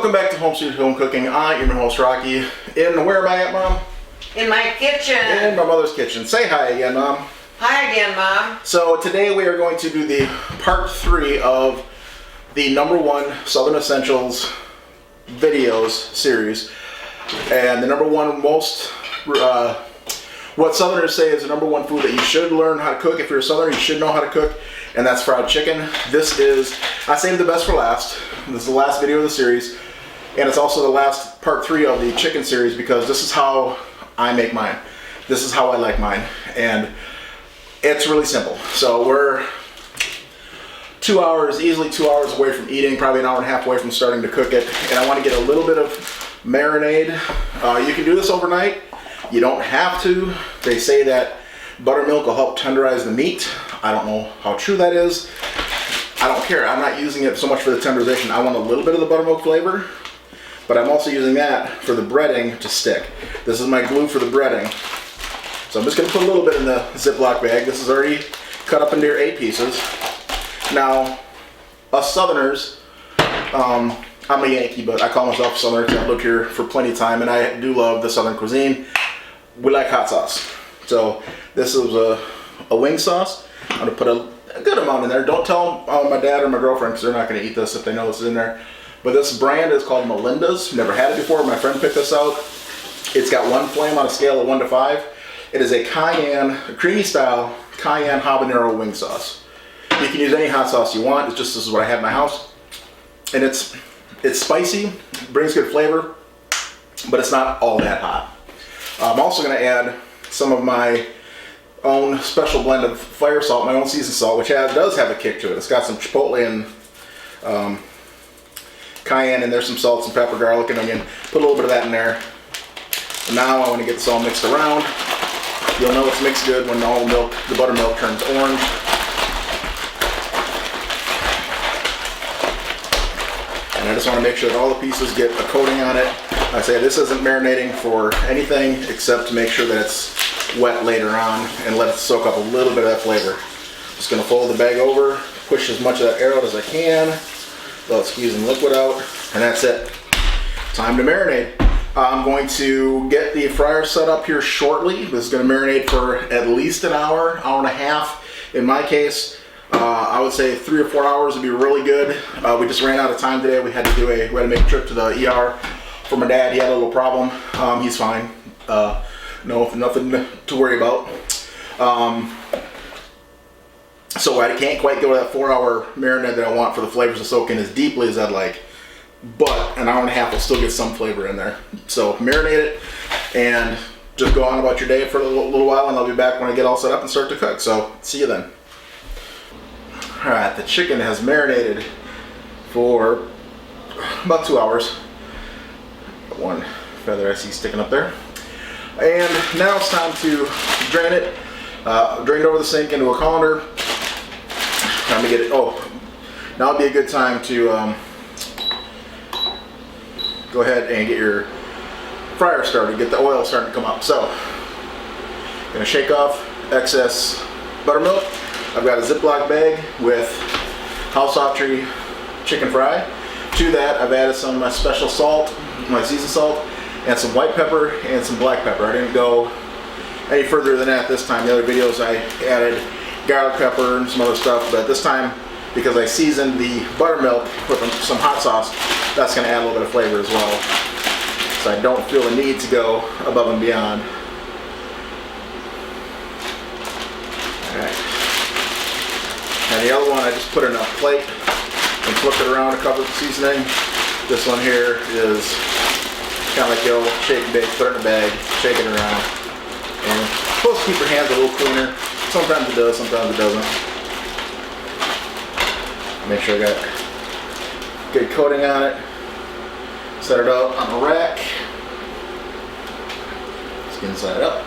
Welcome back to Home Sweet Home Cooking. I am your host, Rocky. And where am I at, Mom? In my kitchen. In my mother's kitchen. Say hi again, Mom. Hi again, Mom. So today we are going to do the part 3 of the #1 Southern Essentials videos series. And the #1 most, what Southerners say is the #1 food that you should learn how to cook. If you're a Southerner, you should know how to cook. And that's fried chicken. This is, I saved the best for last. This is the last video of the series. And it's also the last part 3 of the chicken series because this is how I make mine. This is how I like mine. And it's really simple. So we're 2 hours, easily 2 hours away from eating, probably an hour and a half away from starting to cook it. And I want to get a little bit of marinade. You can do this overnight. You don't have to. They say that buttermilk will help tenderize the meat. I don't know how true that is. I don't care. I'm not using it so much for the tenderization. I want a little bit of the buttermilk flavor, but I'm also using that for the breading to stick. This is my glue for the breading. So I'm just going to put a little bit in the Ziploc bag. This is already cut up into your 8 pieces. Now, us Southerners, I'm a Yankee, but I call myself Southern because I've lived here for plenty of time, and I do love the Southern cuisine. We like hot sauce. So this is a wing sauce. I'm going to put a good amount in there. Don't tell my dad or my girlfriend because they're not going to eat this if they know this is in there. But this brand is called Melinda's. Never had it before. My friend picked this out. It's got 1 flame on a scale of 1 to 5. It is a cayenne, a creamy style cayenne habanero wing sauce. You can use any hot sauce you want. It's just this is what I have in my house. And it's spicy, brings good flavor, but it's not all that hot. I'm also going to add some of my own special blend of fire salt, my own seasoned salt, which does have a kick to it. It's got some chipotle and cayenne, and there's some salt, some pepper, garlic, and onion. Put a little bit of that in there. And now I want to get this all mixed around. You'll know it's mixed good when all the buttermilk turns orange. And I just want to make sure that all the pieces get a coating on it. I say this isn't marinating for anything except to make sure that it's wet later on and let it soak up a little bit of that flavor. Just going to fold the bag over, push as much of that air out as I can, let it squeeze some liquid out, and that's it. Time to marinate. I'm going to get the fryer set up here shortly. This is going to marinate for at least an hour, hour and a half. In my case, I would say 3 or 4 hours would be really good. We just ran out of time today. We had to make a trip to the ER for my dad. He had a little problem. He's fine. No, nothing to worry about. So I can't quite go to that 4-hour marinade that I want for the flavors to soak in as deeply as I'd like. But an hour and a half will still get some flavor in there. So marinate it and just go on about your day for a little while, and I'll be back when I get all set up and start to cook. So see you then. Alright, the chicken has marinated for about 2 hours. Got one feather I see sticking up there. And now it's time to drain it. Drain it over the sink into a colander. Time to get it. Oh, now would be a good time to go ahead and get your fryer started. Get the oil starting to come up. So, gonna shake off excess buttermilk. I've got a Ziploc bag with House Autry chicken fry. To that, I've added some of my special salt, my seasoned salt, and some white pepper and some black pepper. I didn't go any further than that this time. The other videos I added garlic pepper and some other stuff, but this time, because I seasoned the buttermilk with some hot sauce, that's going to add a little bit of flavor as well. So I don't feel the need to go above and beyond. Alright. And the other one I just put in a plate and flip it around to cover the seasoning. This one here is kind of like the old shake and bake, put it in a bag, shake it around. And you're supposed to keep your hands a little cleaner. Sometimes it does, sometimes it doesn't. Make sure I got good coating on it. Set it up on a rack. Skin side up.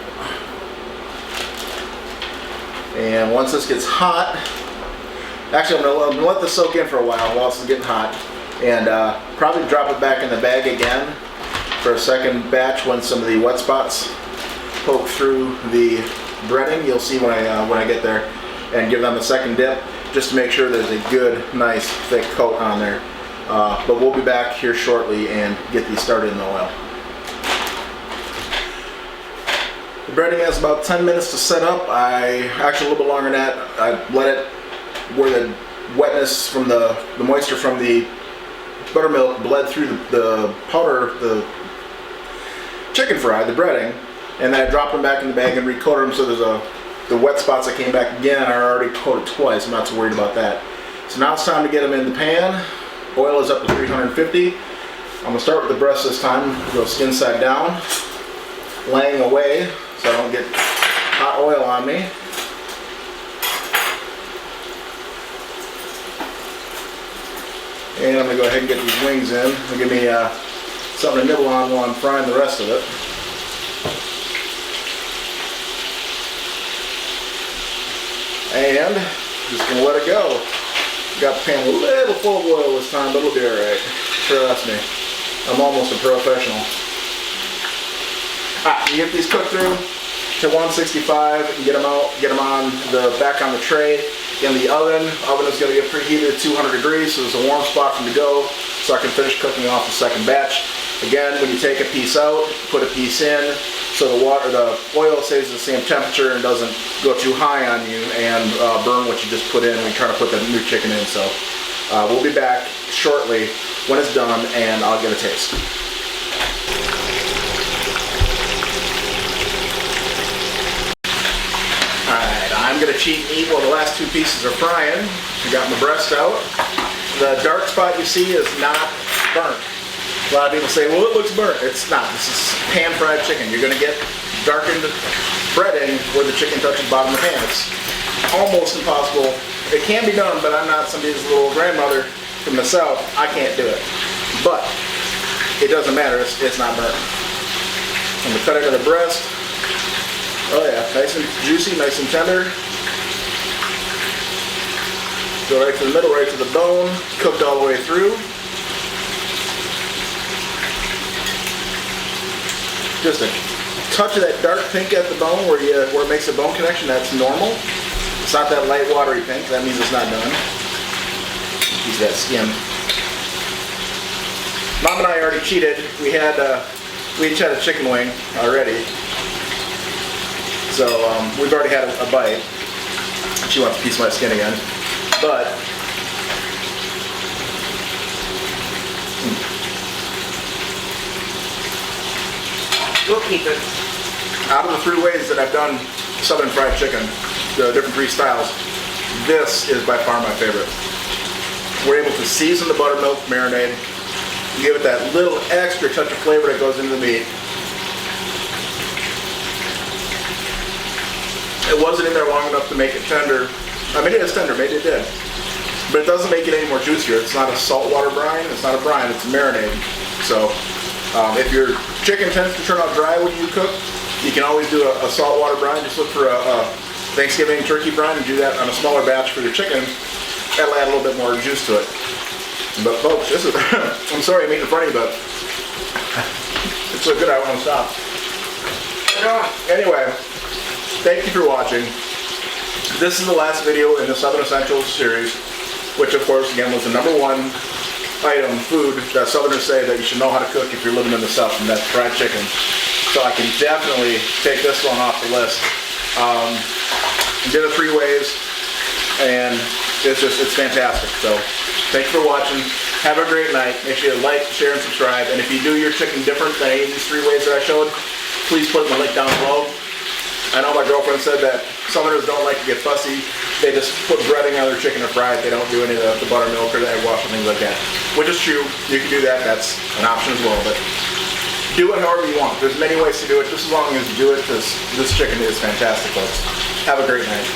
And once this gets hot, actually I'm going to let this soak in for a while it's getting hot. And probably drop it back in the bag again for a second batch when some of the wet spots poke through the breading. You'll see when I get there, and give them a second dip just to make sure there's a good, nice, thick coat on there. But we'll be back here shortly and get these started in the oil. The breading has about 10 minutes to set up. Actually a little bit longer than that. I let it where the wetness from the moisture from the buttermilk bled through the powder, the chicken fry, the breading, and then I dropped them back in the bag and recoated them. So there's the wet spots that came back again are already coated twice. I'm not too worried about that. So now it's time to get them in the pan. Oil is up to 350. I'm gonna start with the breast this time. Go skin side down, laying away so I don't get hot oil on me. And I'm gonna go ahead and get these wings in. It'll give me something to nibble on while I'm frying the rest of it. And just gonna let it go. Got the pan a little full of oil this time, but it'll be alright. Trust me. I'm almost a professional. Alright, you get these cooked through to 165 and get them out, get them back on the tray. In the oven is going to get preheated at 200 degrees, so there's a warm spot for them to go, so I can finish cooking off the second batch. Again, when you take a piece out, put a piece in, so the oil stays at the same temperature and doesn't go too high on you and burn what you just put in when you're trying to put the new chicken in. So we'll be back shortly when it's done, and I'll get a taste. I'm going to cheat and eat while the last two pieces are frying. I got my breast out. The dark spot you see is not burnt. A lot of people say, well, it looks burnt. It's not. This is pan-fried chicken. You're going to get darkened breading where the chicken touches the bottom of the pan. It's almost impossible. It can be done, but I'm not somebody's little grandmother from the south. I can't do it. But it doesn't matter. It's not burnt. I'm going to cut into the breast. Oh yeah, nice and juicy, nice and tender. Go right to the middle, right to the bone, cooked all the way through. Just a touch of that dark pink at the bone where it makes a bone connection, that's normal. It's not that light watery pink, that means it's not done. Use that skin. Mom and I already cheated. We each had a chicken wing already. So we've already had a bite. She wants a piece of my skin again. But We'll keep it. out of the three ways that I've done Southern fried chicken, the different three styles, this is by far my favorite. We're able to season the buttermilk marinade, give it that little extra touch of flavor that goes into the meat. It wasn't in there long enough to make it tender. I mean, it is tender, maybe it did. But it doesn't make it any more juicier. It's not a saltwater brine, it's not a brine, it's a marinade. So, if your chicken tends to turn out dry when you cook, you can always do a saltwater brine. Just look for a Thanksgiving turkey brine and do that on a smaller batch for your chicken. That'll add a little bit more juice to it. But folks, this is, I'm sorry I'm eating in front of you, but it's so good I won't stop. Anyway, thank you for watching. This is the last video in the Southern Essentials series, which of course again was the #1 item, food that Southerners say that you should know how to cook if you're living in the South, and that's fried chicken. So I can definitely take this one off the list. Did it 3 ways, and it's fantastic. So thanks for watching. Have a great night. Make sure you like, share, and subscribe. And if you do your chicken different than any of these 3 ways that I showed, please put the link down below. I know my girlfriend said that Southerners don't like to get fussy. They just put breading on their chicken or fry it. They don't do any of the buttermilk or the egg wash and things like that. Which is true. You can do that. That's an option as well. But do it however you want. There's many ways to do it, just as long as you do it, because this chicken is fantastic, folks. Have a great night.